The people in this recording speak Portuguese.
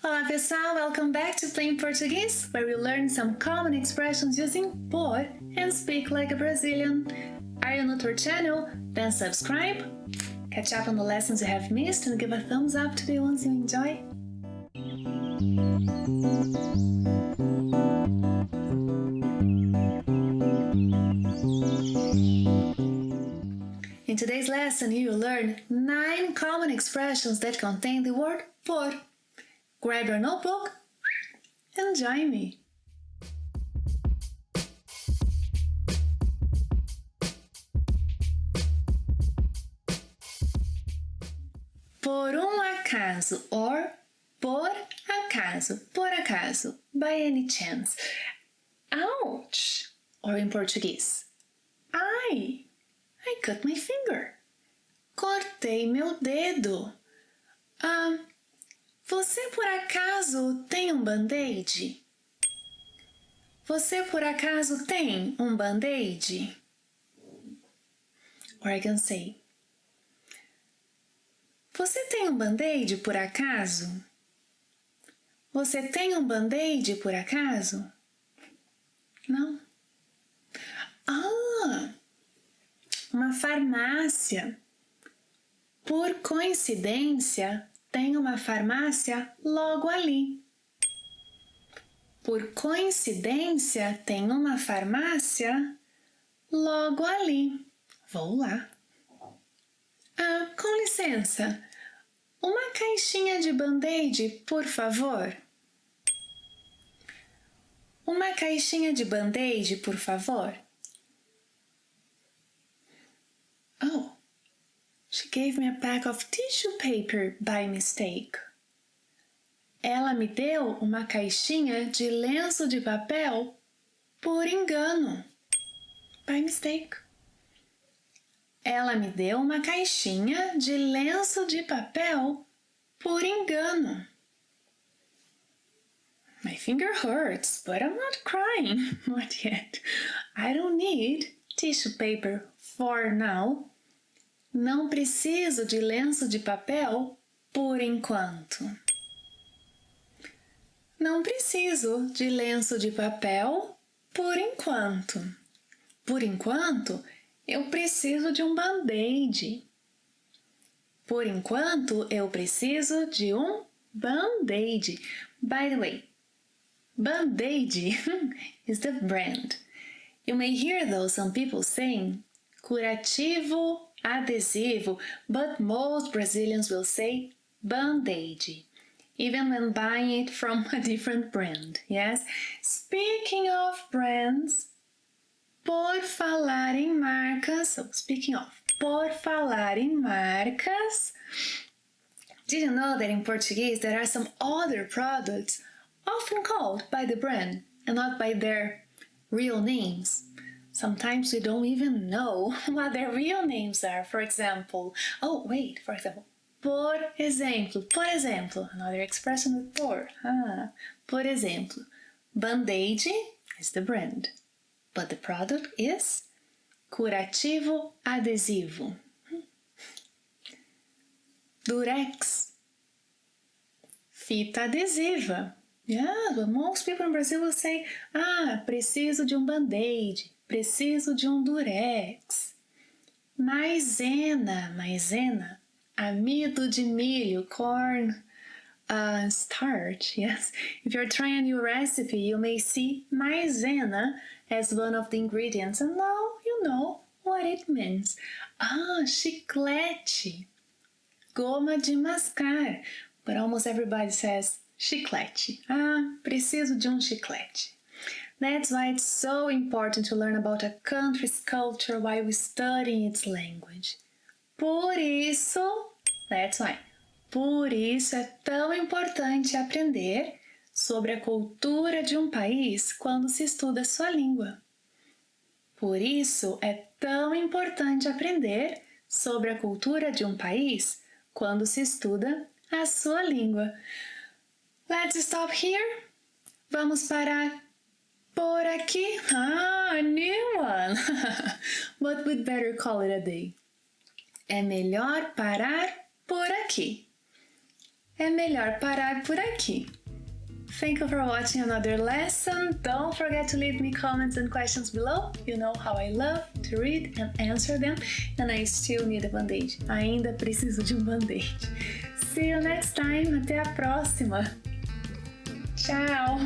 Olá pessoal, welcome back to Plain Portuguese, where we learn some common expressions using por and speak like a Brazilian. Are you new to our channel? Then subscribe, catch up on the lessons you have missed, and give a thumbs up to the ones you enjoy. In today's lesson, you will learn 9 common expressions that contain the word por. Grab your notebook and join me. Por acaso or por acaso, by any chance. Ouch! Or in Português, ai, I cut my finger. Cortei meu dedo. Você por acaso tem um band-aid? Você por acaso tem um band-aid? Or I can say, você tem um band-aid por acaso? Você tem um band-aid por acaso? Não? Uma farmácia. Por coincidência, tem uma farmácia logo ali. Por coincidência, tem uma farmácia logo ali. Vou lá. Com licença, uma caixinha de band-aid, por favor. Uma caixinha de band-aid, por favor. Oh, she gave me a pack of tissue paper by mistake. Ela me deu uma caixinha de lenço de papel por engano. By mistake. Ela me deu uma caixinha de lenço de papel por engano. My finger hurts, but I'm not crying. Not yet. I don't need tissue paper for now. Não preciso de lenço de papel por enquanto. Não preciso de lenço de papel por enquanto. Por enquanto, eu preciso de um band-aid. Por enquanto, eu preciso de um band-aid. By the way, Band-Aid is the brand. You may hear though some people saying curativo adesivo, but most Brazilians will say Band-Aid, even when buying it from a different brand, yes? Speaking of brands, por falar em marcas, por falar em marcas, did you know that in Portuguese there are some other products often called by the brand and not by their real names? Sometimes we don't even know what their real names are. For example, por exemplo, another expression with por. Por exemplo, Band-Aid is the brand, but the product is curativo adesivo. Durex, fita adesiva. Yeah, but most people in Brazil will say, preciso de um band-aid, preciso de um durex. Maisena, amido de milho, corn starch, yes. If you're trying a new recipe, you may see maisena as one of the ingredients, and now you know what it means. Chiclete, goma de mascar, but almost everybody says chiclete. Preciso de um chiclete. That's why it's so important to learn about a country's culture while we study its language. Por isso é tão importante aprender sobre a cultura de um país quando se estuda sua língua. Por isso é tão importante aprender sobre a cultura de um país quando se estuda a sua língua. Let's stop here. Vamos parar por aqui. A new one. But we'd better call it a day. É melhor parar por aqui. é melhor parar por aqui. Thank you for watching another lesson. Don't forget to leave me comments and questions below. You know how I love to read and answer them, and I still need a band-aid. Ainda preciso de um band-aid. See you next time. Até a próxima. Tchau!